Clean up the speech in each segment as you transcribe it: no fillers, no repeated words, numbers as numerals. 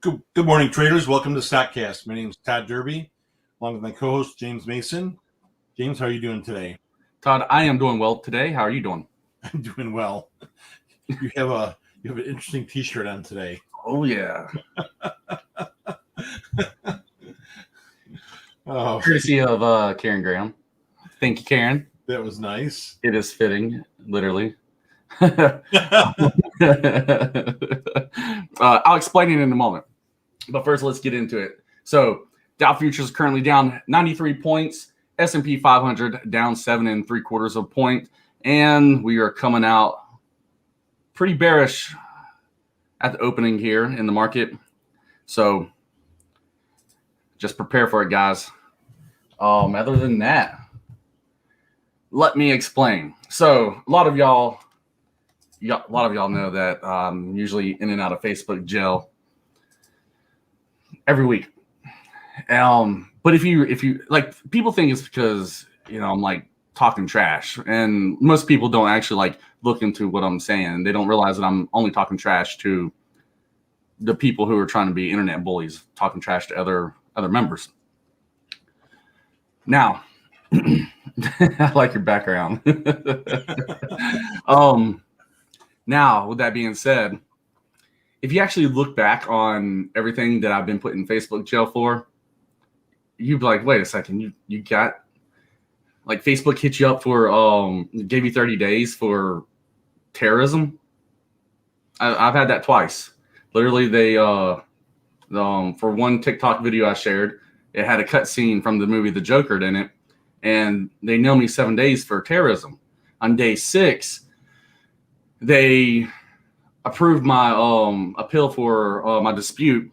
Good morning, traders. Welcome to StockCast. My name is Todd Derby, along with my co-host James Mason. James, how are you doing today? Todd, I am doing well today. How are you doing? I'm doing well. You have an interesting T-shirt on today. Oh yeah. Courtesy of Karen Graham. Thank you, Karen. That was nice. It is fitting, literally. I'll explain it in a moment. But first, let's get into it. So, Dow futures currently down 93 points. S&P 500 down 7 3/4 of a point. And we are coming out pretty bearish at the opening here in the market. So, just prepare for it, guys. Other than that, let me explain. So, a lot of y'all know that I'm usually in and out of Facebook jail every week. But if you like, people think it's because I'm like talking trash, and most people don't actually like look into what I'm saying. They don't realize that I'm only talking trash to the people who are trying to be internet bullies, talking trash to other members. Now, I like your background. Now, with that being said, if you actually look back on everything that I've been put in Facebook jail for, you'd be like, wait a second, you got, like, Facebook hit you up for, gave you 30 days for terrorism? I've had that twice. Literally, they, for one TikTok video I shared, it had a cut scene from the movie The Joker in it, and they nailed me 7 days for terrorism. On day 6, they approved my appeal for my dispute,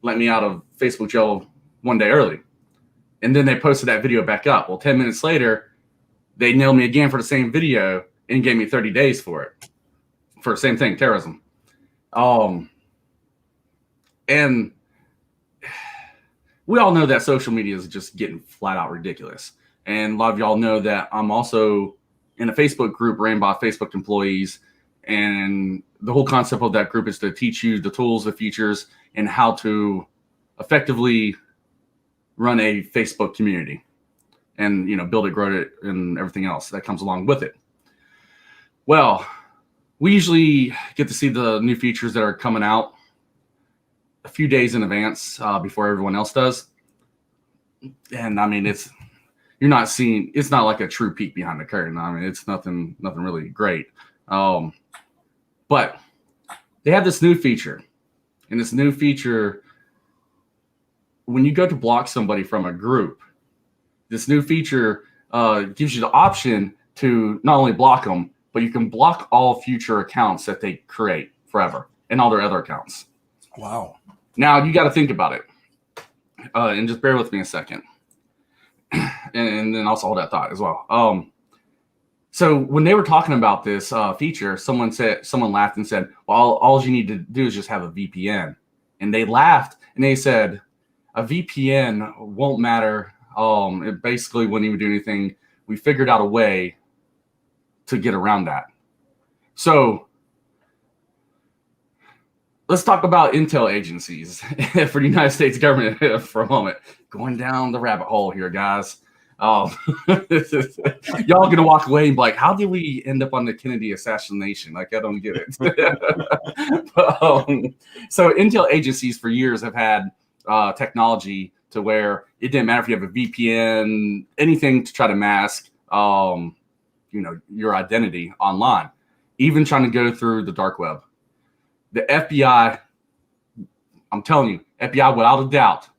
let me out of Facebook jail 1 day early. And then they posted that video back up. Well, 10 minutes later, they nailed me again for the same video and gave me 30 days for it. For the same thing, terrorism. And we all know that social media is just getting flat out ridiculous. And a lot of y'all know that I'm also in a Facebook group ran by Facebook employees. And the whole concept of that group is to teach you the tools, the features, and how to effectively run a Facebook community and, build it, grow it, and everything else that comes along with it. Well, we usually get to see the new features that are coming out a few days in advance before everyone else does. And I mean, it's not like a true peek behind the curtain. I mean, it's nothing really great. But they have this new feature, and this new feature, when you go to block somebody from a group, this new feature gives you the option to not only block them, but you can block all future accounts that they create forever and all their other accounts. Wow. Now, you got to think about it, and just bear with me a second, and then also hold that thought as well. So when they were talking about this feature, someone laughed and said, well, all you need to do is just have a VPN. And they laughed and they said, a VPN won't matter. It basically wouldn't even do anything. We figured out a way to get around that. So let's talk about intel agencies for the United States government for a moment. Going down the rabbit hole here, guys. Y'all gonna walk away and be like, how did we end up on the Kennedy assassination? Like, I don't get it. So intel agencies for years have had technology to where it didn't matter if you have a VPN, anything to try to mask your identity online, even trying to go through the dark web. The FBI, I'm telling you, FBI without a doubt,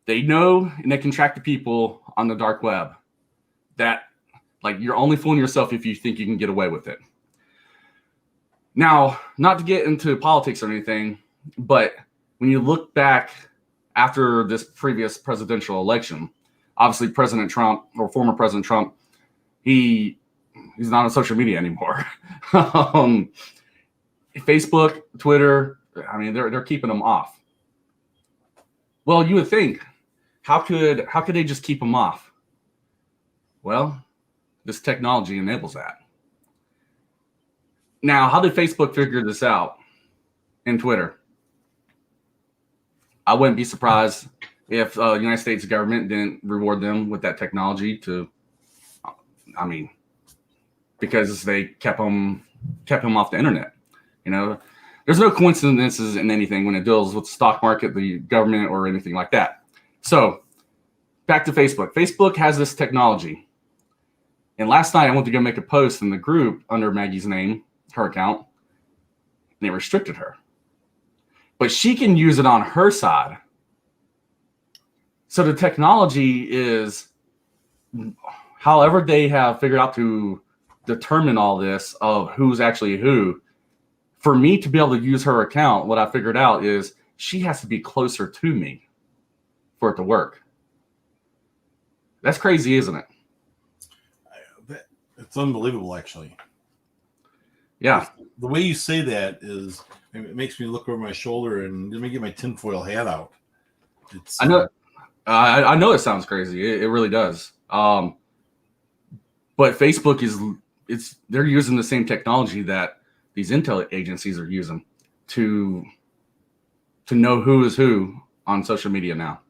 they know and they can track the people on the dark web. That, like, you're only fooling yourself if you think you can get away with it. Now, not to get into politics or anything, but when you look back after this previous presidential election, obviously President Trump, or former President Trump, he's not on social media anymore. Facebook, Twitter, I mean, they're keeping them off. Well, you would think, how could they just keep them off? Well, this technology enables that. Now, how did Facebook figure this out? And Twitter? I wouldn't be surprised if the United States government didn't reward them with that technology because they kept him off the internet. There's no coincidences in anything when it deals with the stock market, the government, or anything like that. So back to Facebook. Facebook has this technology. And last night I went to go make a post in the group under Maggie's name, her account, and they restricted her. But she can use it on her side. So the technology is, however they have figured out to determine all this of who's actually who. For me to be able to use her account, what I figured out is she has to be closer to me for it to work. That's crazy, isn't it? It's unbelievable, actually. Yeah. The way you say that is, it makes me look over my shoulder and let me get my tinfoil hat out. I know. I know it sounds crazy. It really does. But Facebook they're using the same technology that these intel agencies are using to know who is who on social media now.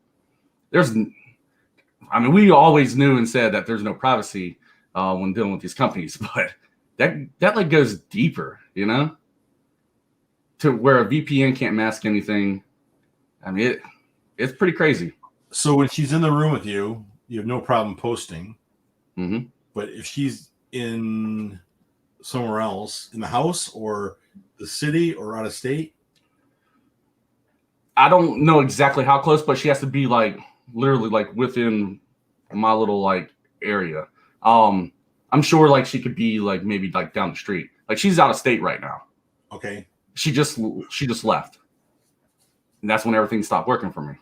We always knew and said that there's no privacy when dealing with these companies, but that like goes deeper, to where a VPN can't mask anything. It's pretty crazy. So when she's in the room with you, you have no problem posting. Mm-hmm. But if she's in somewhere else, in the house or the city or out of state, I don't know exactly how close, but she has to be like literally like within my little like area. I'm sure like she could be like maybe like down the street. Like she's out of state right now. Okay. She just left. And that's when everything stopped working for me.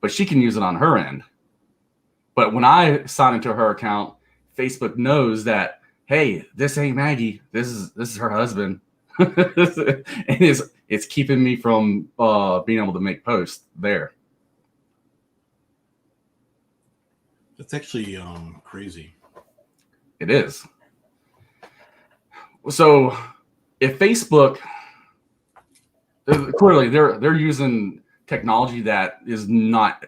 But she can use it on her end. But when I sign into her account, Facebook knows that, hey, this ain't Maggie. This is her husband. And it's keeping me from being able to make posts there. That's actually crazy. It is. So if Facebook, clearly they're using technology that is not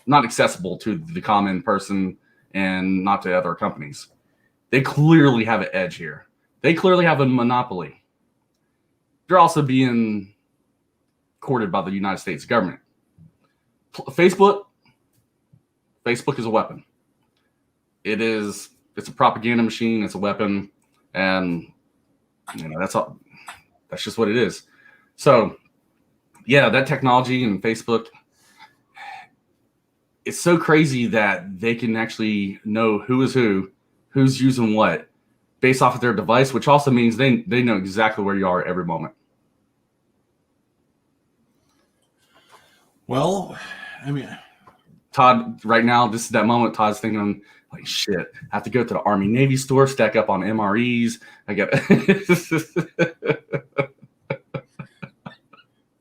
accessible to the common person and not to other companies. They clearly have an edge here. They clearly have a monopoly. They're also being courted by the United States government. Facebook is a weapon. It's a propaganda machine. It's a weapon, and that's all. That's just what it is. So, yeah, that technology and Facebook, it's so crazy that they can actually know who is who's using what, based off of their device, which also means they know exactly where you are every moment. Well, Todd, right now, this is that moment. Todd's thinking, like, shit, I have to go to the Army Navy store, stack up on MREs. I get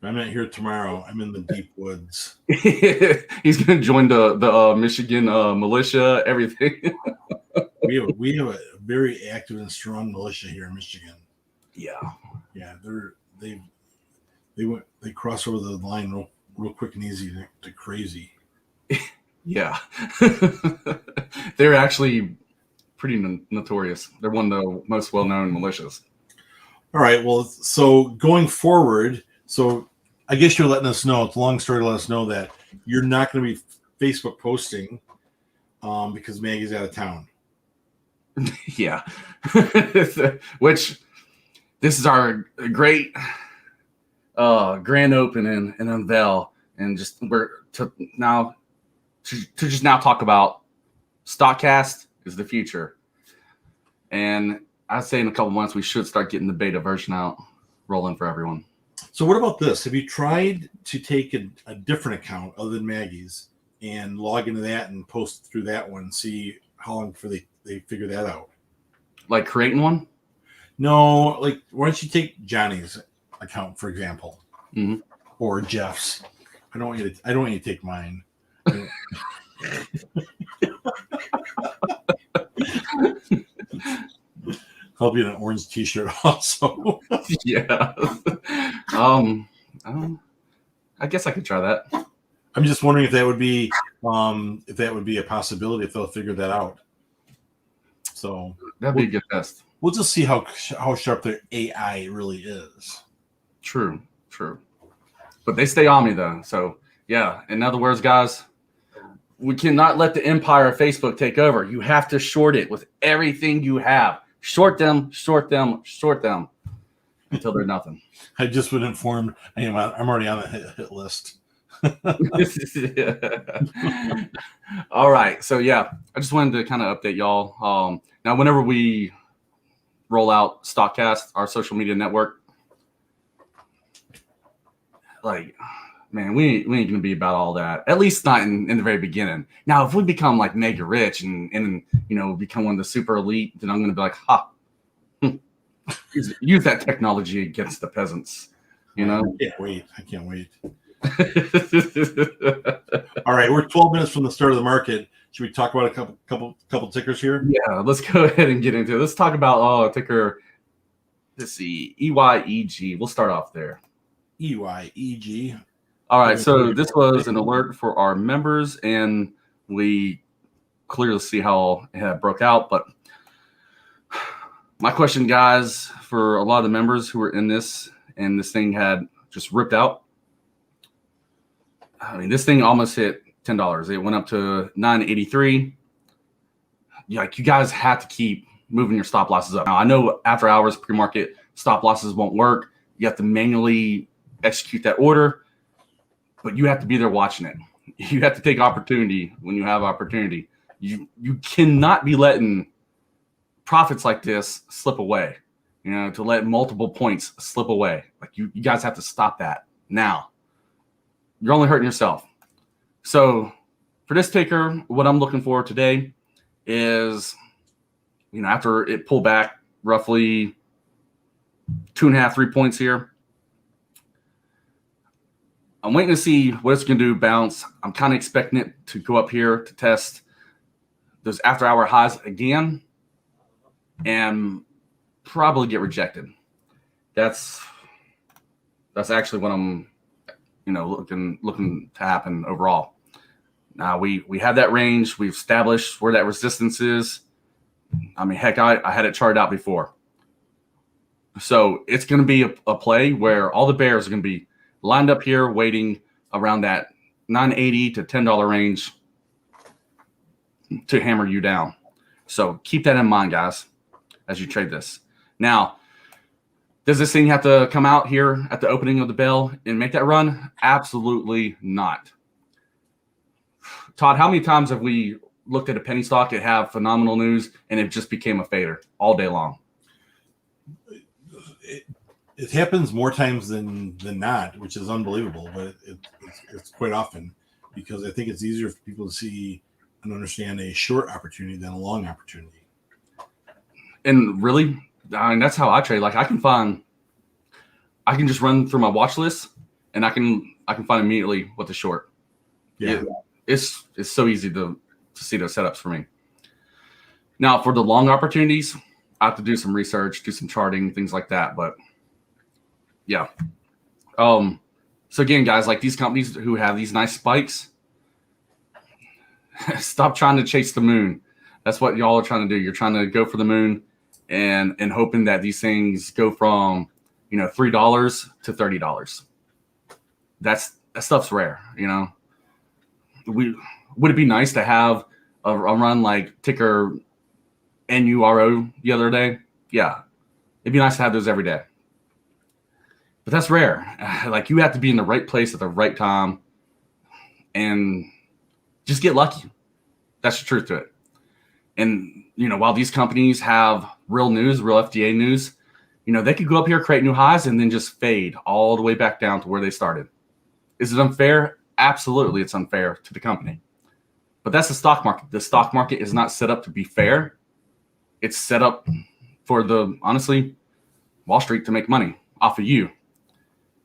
I'm not here tomorrow. I'm in the deep woods. He's going to join the Michigan militia, everything. we have a very active and strong militia here in Michigan. Yeah. They cross over the line real quick and easy to crazy. Yeah. They're actually pretty notorious. They're one of the most well-known militias. All right. Well, so going forward, so I guess you're letting us know, it's a long story to let us know that you're not going to be Facebook posting because Maggie's out of town. Yeah. Which this is our great grand opening and unveil, and just we're to just now talk about StockCast is the future. And I'd say in a couple months we should start getting the beta version out rolling for everyone. So what about this? Have you tried to take a different account other than Maggie's and log into that and post through that one and see how long before they figure that out? Like creating one? No, like why don't you take Johnny's account, for example, mm-hmm. or Jeff's? I don't want you to take mine. I'll be in an orange t-shirt also. Yeah. I guess I could try that. I'm just wondering if that would be a possibility if they'll figure that out. So That'd be a good test. We'll just see how sharp their AI really is. True. But they stay on me though. So yeah. In other words, guys, we cannot let the empire of Facebook take over. You have to short it with everything you have. Short them until they're nothing. I just been informed. I'm already on the hit list. All right. So yeah, I just wanted to kind of update y'all. Now, whenever we roll out StockCast, our social media network, like, man, we ain't gonna be about all that. At least not in the very beginning. Now, if we become like mega rich and become one of the super elite, then I'm gonna be like, use that technology against the peasants. I can't wait. All right, we're 12 minutes from the start of the market. Should we talk about a couple tickers here? Yeah, let's go ahead and get into it. Let's talk about ticker. Let's see, EYEG. We'll start off there. EYEG. All right, so this was an alert for our members, and we clearly see how it broke out. But my question, guys, for a lot of the members who were in this, and this thing had just ripped out. I mean, this thing almost hit $10. It went up to $9.83. Like, you guys have to keep moving your stop losses up. Now, I know after hours pre-market stop losses won't work. You have to manually execute that order, but you have to be there watching it. You have to take opportunity when you have opportunity. You cannot be letting profits like this slip away. To let multiple points slip away. Like, you guys have to stop that now. You're only hurting yourself. So for this ticker, what I'm looking for today is, after it pulled back roughly 2.5, 3 points here, I'm waiting to see what it's going to do, bounce. I'm kind of expecting it to go up here to test those after hour highs again and probably get rejected. That's actually what I'm looking to happen overall. Now we have that range. We've established where that resistance is. I mean, heck, I had it charted out before. So it's going to be a play where all the bears are going to be lined up here waiting around that $9.80 to $10 range to hammer you down. So keep that in mind, guys, as you trade this. Now, does this thing have to come out here at the opening of the bell and make that run? Absolutely not. Todd, how many times have we looked at a penny stock that have phenomenal news and it just became a fader all day long? It happens more times than not, which is unbelievable, but it's quite often, because I think it's easier for people to see and understand a short opportunity than a long opportunity. And really, I mean, that's how I trade. Like, I can just run through my watch list and I can find immediately what to short. Yeah. It's so easy to see those setups for me. Now, for the long opportunities, I have to do some research, do some charting, things like that. But yeah. So again, guys, like these companies who have these nice spikes, stop trying to chase the moon. That's what y'all are trying to do. You're trying to go for the moon and hoping that these things go from, $3 to $30. That stuff's rare, Would it be nice to have a run like ticker NURO the other day? Yeah. It'd be nice to have those every day. But that's rare. Like, you have to be in the right place at the right time and just get lucky. That's the truth to it. And, while these companies have real news, real FDA news, they could go up here, create new highs, and then just fade all the way back down to where they started. Is it unfair? Absolutely, it's unfair to the company. But that's the stock market. The stock market is not set up to be fair. It's set up for honestly, Wall Street to make money off of you.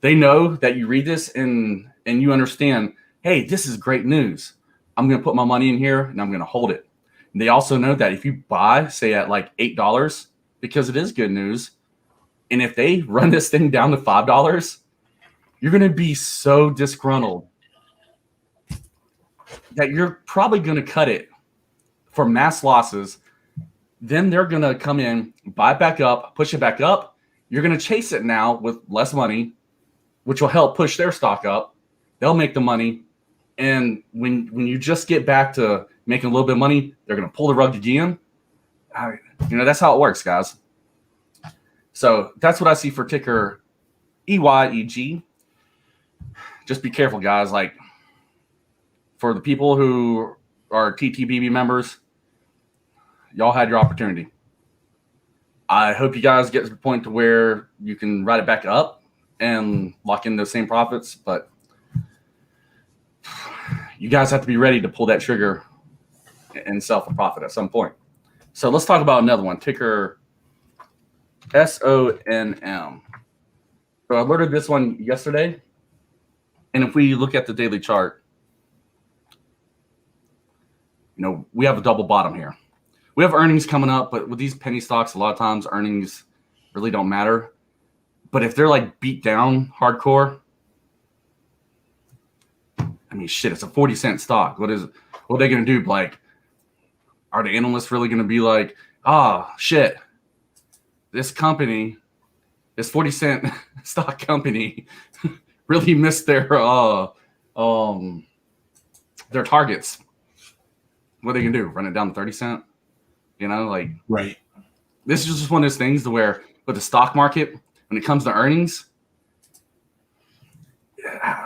They know that you read this and you understand, hey, this is great news. I'm going to put my money in here and I'm going to hold it. And they also know that if you buy, say at like $8, because it is good news, and if they run this thing down to $5, you're going to be so disgruntled that you're probably going to cut it for mass losses. Then they're going to come in, buy it back up, push it back up. You're going to chase it now with less money, which will help push their stock up. They'll make the money. And when you just get back to making a little bit of money, they're going to pull the rug again. That's how it works, guys. So that's what I see for ticker EYEG. Just be careful, guys. Like, for the people who are TTBB members, y'all had your opportunity. I hope you guys get to the point to where you can write it back up and lock in those same profits, but you guys have to be ready to pull that trigger and sell for profit at some point. So let's talk about another one, ticker SONM. So I alerted this one yesterday, and if we look at the daily chart, we have a double bottom here. We have earnings coming up, but with these penny stocks, a lot of times earnings really don't matter. But if they're like beat down hardcore, I mean, shit, it's a 40-cent stock. What are they going to do? Like, are the analysts really going to be like, shit, this company, this 40-cent stock company really missed their targets? What are they going to do? Run it down to 30 cents? Right. This is just one of those things to where with the stock market, when it comes to earnings,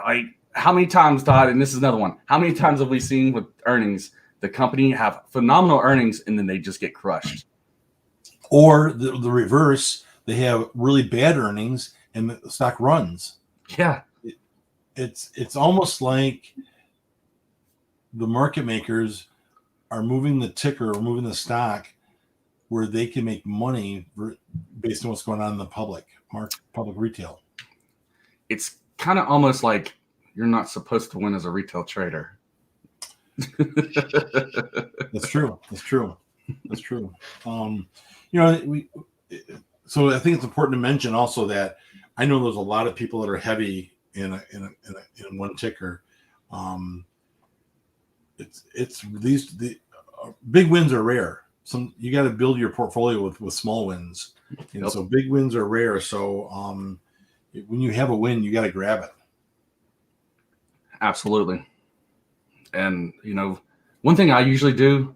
like, how many times, Todd, and this is another one, how many times have we seen with earnings, the company have phenomenal earnings and then they just get crushed? Or the reverse, they have really bad earnings and the stock runs. Yeah. It's almost like the market makers are moving the ticker or moving the stock where they can make money based on what's going on in the public retail. It's kind of almost like you're not supposed to win as a retail trader. That's true. So I think it's important to mention also that I know there's a lot of people that are heavy in one ticker. The big wins are rare. You got to build your portfolio with small wins, Yep. So big wins are rare. So when you have a win, you got to grab it. Absolutely. And one thing I usually do,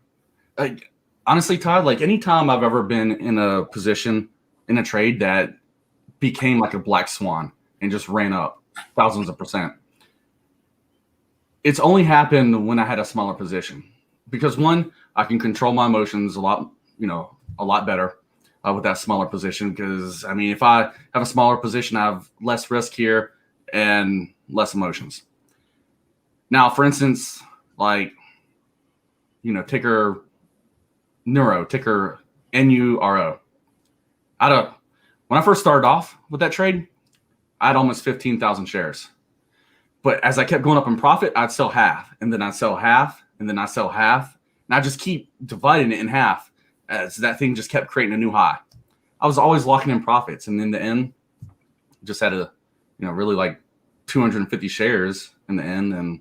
like, honestly, Todd, like, anytime I've ever been in a position in a trade that became like a black swan and just ran up thousands of %, it's only happened when I had a smaller position, because one, I can control my emotions a lot better with that smaller position. Because I mean, if I have a smaller position, I have less risk here and less emotions. Now, for instance, like, ticker Neuro, ticker NURO. When I first started off with that trade, I had almost 15,000 shares. But as I kept going up in profit, I'd sell half, and then I'd sell half, and then I'd sell half. And I just keep dividing it in half as that thing just kept creating a new high. I was always locking in profits. And in the end, just had really like 250 shares in the end. And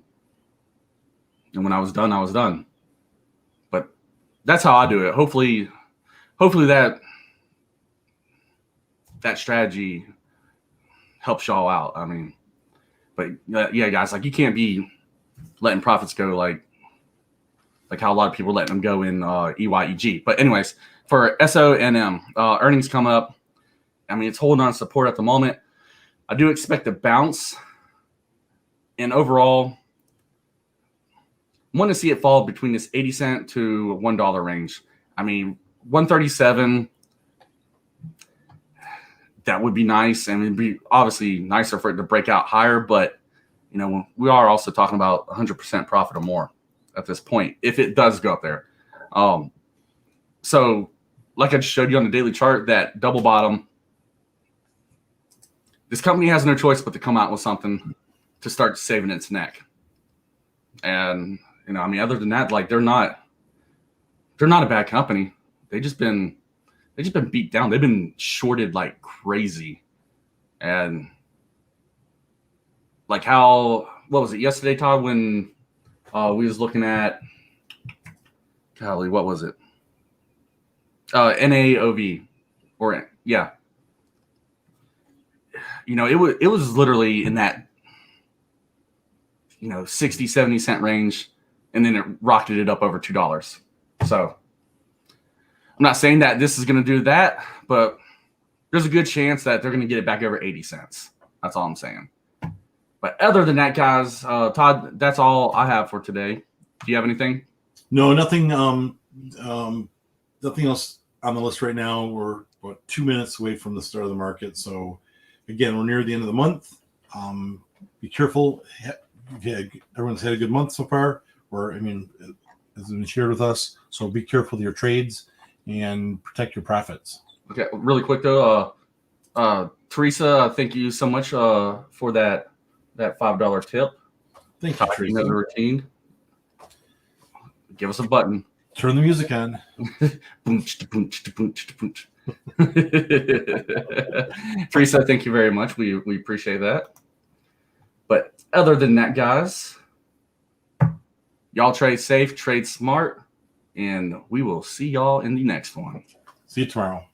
when I was done, I was done. But that's how I do it. Hopefully that strategy helps y'all out. I mean, but yeah, guys, like, you can't be letting profits go like how a lot of people are letting them go in EYEG. But anyways, for SONM, earnings come up. I mean, it's holding on support at the moment. I do expect a bounce. And overall, I want to see it fall between this 80 cent to $1 range. I mean, 137, that would be nice. I mean, it'd be obviously nicer for it to break out higher, but we are also talking about 100% profit or more at this point if it does go up there. So like I just showed you on the daily chart, that double bottom, this company has no choice but to come out with something to start saving its neck. And I mean, other than that, like, they're not a bad company. They've just been beat down. They've been shorted like crazy. And like how, what was it yesterday, Todd, when we was looking at, golly, what was it? NAOV, or yeah. You know, it was literally in that, 60, 70 cent range, and then it rocketed it up over $2. So I'm not saying that this is going to do that, but there's a good chance that they're going to get it back over 80 cents. That's all I'm saying. But other than that, guys, Todd, that's all I have for today. Do you have anything? No, nothing. Nothing else on the list right now. We're about 2 minutes away from the start of the market. So again, we're near the end of the month. Be careful. Everyone's had a good month so far, or as has been shared with us. So be careful with your trades and protect your profits. Okay, really quick though, Teresa, thank you so much for that $5 tip. Thank you, Teresa. Another routine. Give us a button. Turn the music on. Teresa, thank you very much. We appreciate that. But other than that, guys, y'all trade safe, trade smart, and we will see y'all in the next one. See you tomorrow.